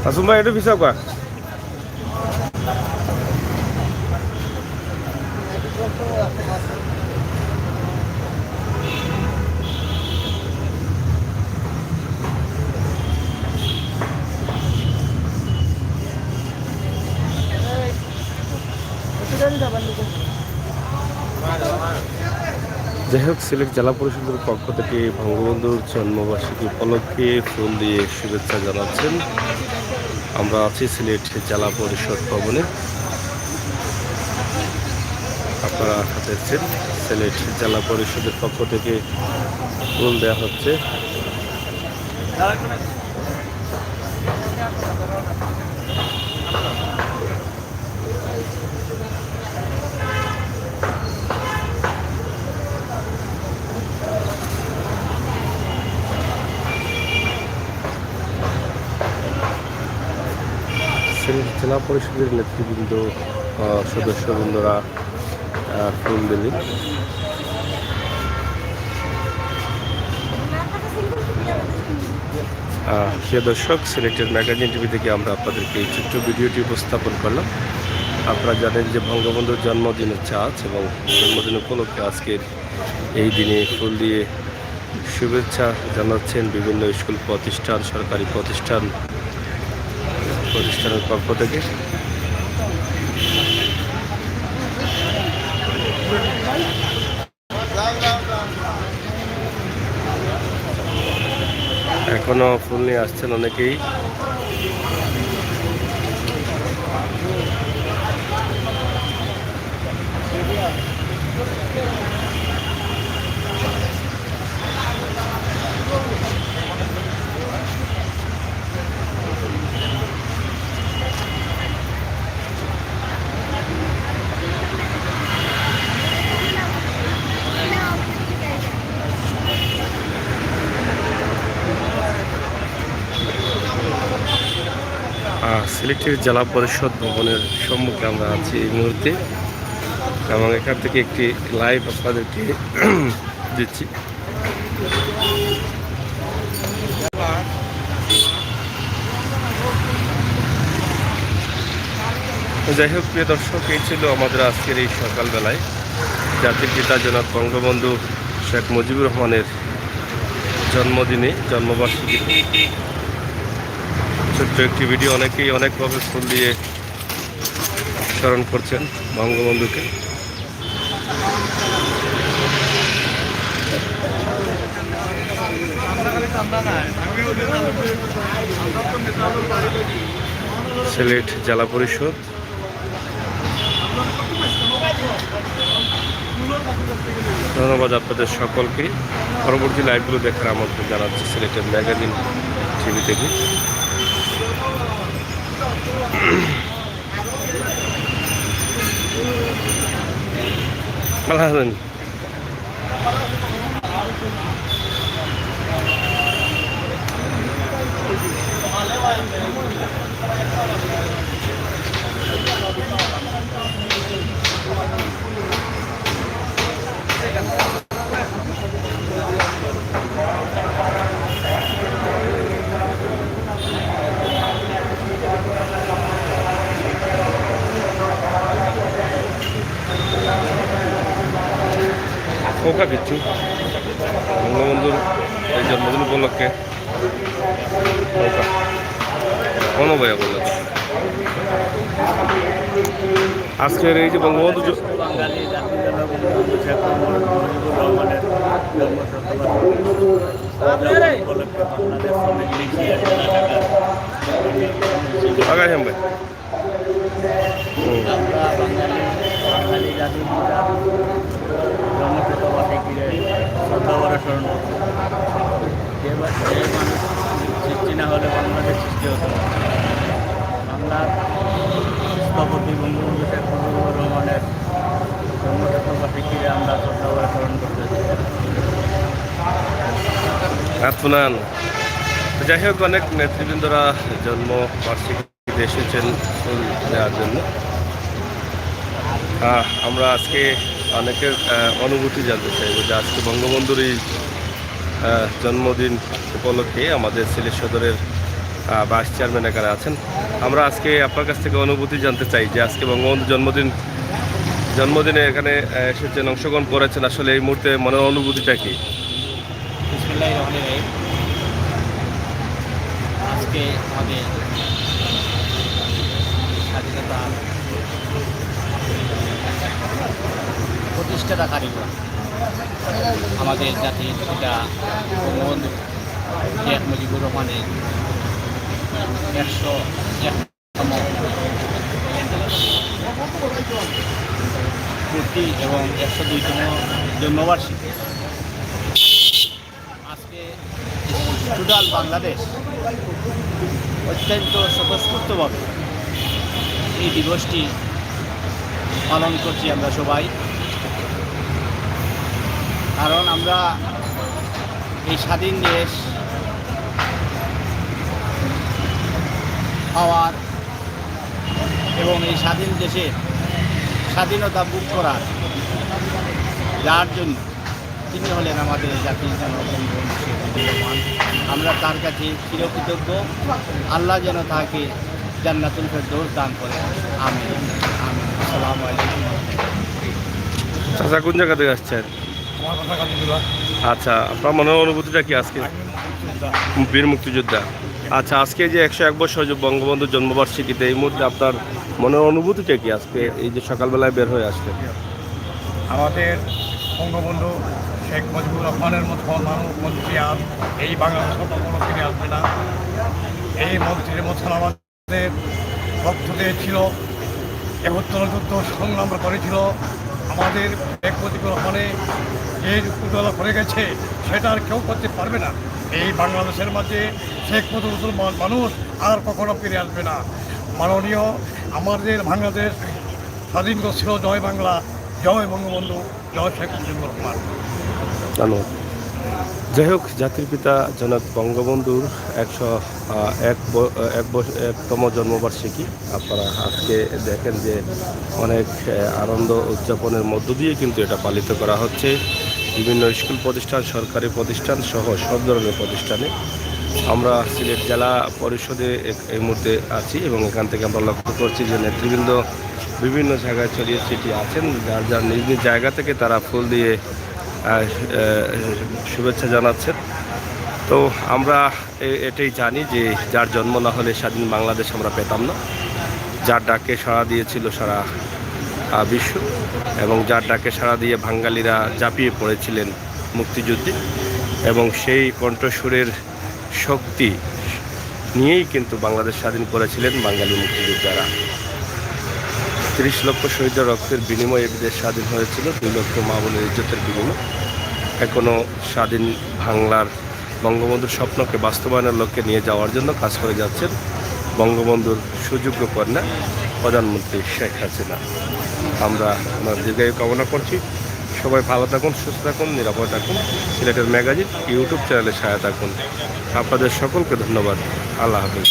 আসুন ভাই একটু পিছাও কা যাই হোক, সিলেট জেলা পরিষদের পক্ষ থেকে বঙ্গবন্ধুর জন্মবার্ষিকী উপলক্ষে ফুল দিয়ে শুভেচ্ছা জানাচ্ছেন। আমরা আছি সিলেট জেলা পরিষদ ভবনে। আপনারা দেখছেন সিলেট জেলা পরিষদের পক্ষ থেকে ফুল দেওয়া হচ্ছে। সিলেট জেলা পরিষদের নেতৃবৃন্দ সদস্যবৃন্দরা ফুল দিলেন। প্রিয় দর্শক, সিলেটের ম্যাগাজিন টিভি থেকে আমরা আপনাদেরকে এই ছোট্ট ভিডিওটি উপস্থাপন করলাম। আপনারা জানেন যে বঙ্গবন্ধুর জন্মদিনের আজ এবং জন্মদিন উপলক্ষে আজকের এই দিনে ফুল দিয়ে শুভেচ্ছা জানাচ্ছেন বিভিন্ন স্কুল প্রতিষ্ঠান, সরকারি প্রতিষ্ঠানের পক্ষ থেকে। এখনো ফুল নিয়ে আসছেন অনেকেই। সিলেটের জেলা পরিষদ ভবনের সম্মুখে আমরা আছি এই মুহূর্তে এবং এখান থেকে একটি লাইভ আপনাদেরকে দিচ্ছি। যাই হোক, প্রিয় দর্শক, এই ছিল আমাদের আজকের এই সকালবেলায় জাতির পিতা জনাব বঙ্গবন্ধু শেখ মুজিবুর রহমানের জন্মবার্ষিকী ছোট্ট একটি ভিডিও। অনেকেই অনেকভাবে ফুল দিয়ে স্মরণ করছেন বঙ্গবন্ধুকে। সিলেট জেলা পরিষদ, ধন্যবাদ আপনাদের সকলকে। পরবর্তী লাইভগুলো দেখার আমন্ত্রণ জানাচ্ছি সিলেটের ম্যাগাজিন টিভি থেকে। ভালো আছেন? ওকা কিছু বঙ্গবন্ধুর এই জন্মদিন উপলক্ষে ওকা কোনো বইয়া বললেন আজকের এই যে বঙ্গবন্ধু বাঙালি জাতির জনক বঙ্গবন্ধু শেখ মুজিবুর রহমানের উপলক্ষে বাংলাদেশ শ্রমিক লীগ আগাই ভাই আমরা বাঙালি জাতির পিতা জন্মশতবার্ষিকীরে শ্রদ্ধা ভরা স্মরণ করছি। যে মানুষ সৃষ্টি না হলে বাংলাদেশ সৃষ্টি হতো না। বাংলার স্থপতি বঙ্গবন্ধু শেখ মুজিবুর রহমানের জন্মশতবার্ষিকীরে আমরা শ্রদ্ধা ভরা স্মরণ করতেছি। শুনান। যাই হোক, অনেক নেতৃবৃন্দরা জন্মবার্ষিকীতে এসেছেন ফুল দেওয়ার জন্য। আমরা আজকে অনেকের অনুভূতি জানতে চাইব যে আজকে বঙ্গবন্ধুর এই জন্মদিন উপলক্ষে আমাদের সিলেট সদরের ভাইস চেয়ারম্যান এখানে আছেন। আমরা আজকে আপনার কাছ থেকে অনুভূতি জানতে চাই যে আজকে বঙ্গবন্ধুর জন্মদিনে এখানে এসেছেন, অংশগ্রহণ করেছেন, আসলে এই মুহূর্তে মনের অনুভূতিটা কি? বিসমিল্লাহির রহমানির রহিম। আজকে আমাদের স্বাধীনতা প্রতিষ্ঠাতা কারিগর আমাদের জাতির পিতা বঙ্গবন্ধু শেখ মুজিবুর রহমানের 101তম পূর্তি এবং 102তম জন্মবার্ষিকী। আজকে টোটাল বাংলাদেশ অত্যন্ত স্বতঃস্ফূর্তভাবে এই দিবসটি পালন করছি আমরা সবাই। কারণ আমরা এই স্বাধীন দেশ পাওয়ার এবং এই স্বাধীন দেশে স্বাধীনতা ভোগ করার যার জন্য তিনি হলেন আমাদের জাতির জনবন্ধু শেখ মুজিবুর রহমান। আমরা তার কাছে চিরকৃতজ্ঞ। আল্লাহ যেন তাকে জান্নাতুল ফেরদৌস দান করে। আমিন আমিন। আসসালামু আলাইকুম। চাচা কোন জায়গা থেকে আসছেন? আচ্ছা, আপনার মনের অনুভূতিটা কি আজকে? বীর মুক্তিযোদ্ধা। আচ্ছা, আজকে যে 101 বছর যে বঙ্গবন্ধুর জন্মবার্ষিকীতে এই মুহূর্তে আপনার মনের অনুভূতিটা কি আজকে এই যে সকালবেলায় বের হয়ে আসলেন? আমাদের বঙ্গবন্ধু শেখ মুজিবুর রহমানের মতো মন্ত্রী আর এই বাংলাদেশের কখনো ফিরে আসবে না। এই মন্ত্রীর মতন আমাদের ভক্তদের ছিল, 71 যুদ্ধ সংগ্রাম করেছিল। আমাদের শেখ মুজিবুর রহমানে যে উজ্জ্বলা করে গেছে সেটা আর কেউ করতে পারবে না। এই বাংলাদেশের মাঝে শেখ মুজিবুর মানুষ আর কখনো ফিরে আসবে না। মাননীয় আমাদের বাংলাদেশ স্বাধীন ছিল। জয় বাংলা, জয় বঙ্গবন্ধু, জয় শেখ মুজিবুর রহমান। ধন্যবাদ। যাই হোক, জাতির পিতা জনাব বঙ্গবন্ধুর 101তম জন্মবার্ষিকী আপনারা আজকে দেখেন যে অনেক আনন্দ উদযাপনের মধ্য দিয়ে কিন্তু এটা পালিত করা হচ্ছে। বিভিন্ন স্কুল প্রতিষ্ঠান, সরকারি প্রতিষ্ঠান সহ সব ধরনের প্রতিষ্ঠানে। আমরা সিলেট জেলা পরিষদে এই মুহূর্তে আছি এবং এখান থেকে আমরা লক্ষ্য করছি যে নেতৃবৃন্দ বিভিন্ন জায়গায় ছড়িয়ে ছিটিয়ে আছেন। যার যার নিজ নিজ জায়গা থেকে তারা ফুল দিয়ে শুভেচ্ছা জানাচ্ছেন। তো আমরা এটাই জানি যে যার জন্ম না হলে স্বাধীন বাংলাদেশ আমরা পেতাম না। যার ডাকে সাড়া দিয়েছিল সারা বিশ্ব এবং যার ডাকে সাড়া দিয়ে বাঙালিরা ঝাঁপিয়ে পড়েছিলেন মুক্তিযুদ্ধে, এবং সেই কণ্ঠস্বরের শক্তি নিয়েই কিন্তু বাংলাদেশ স্বাধীন করেছিলেন বাঙালি মুক্তিযোদ্ধারা। 30 লক্ষ শহীদের রক্তের বিনিময়ে বিদেশ স্বাধীন হয়েছিল, 2 লক্ষ মা বোনের ইজ্জতের বিনিময়। এখনও স্বাধীন বাংলার বঙ্গবন্ধুর স্বপ্নকে বাস্তবায়নের লক্ষ্যে নিয়ে যাওয়ার জন্য কাজ করে যাচ্ছেন বঙ্গবন্ধুর সুযোগ্য কন্যা প্রধানমন্ত্রী শেখ হাসিনা। আমরা ওনার দীর্ঘায়ু কামনা করছি। সবাই ভালো থাকুন, সুস্থ থাকুন, নিরাপদ থাকুন। সিলেটের ম্যাগাজিন ইউটিউব চ্যানেলে সাথে থাকুন। আপনাদের সকলকে ধন্যবাদ। আল্লাহ হাফেজ।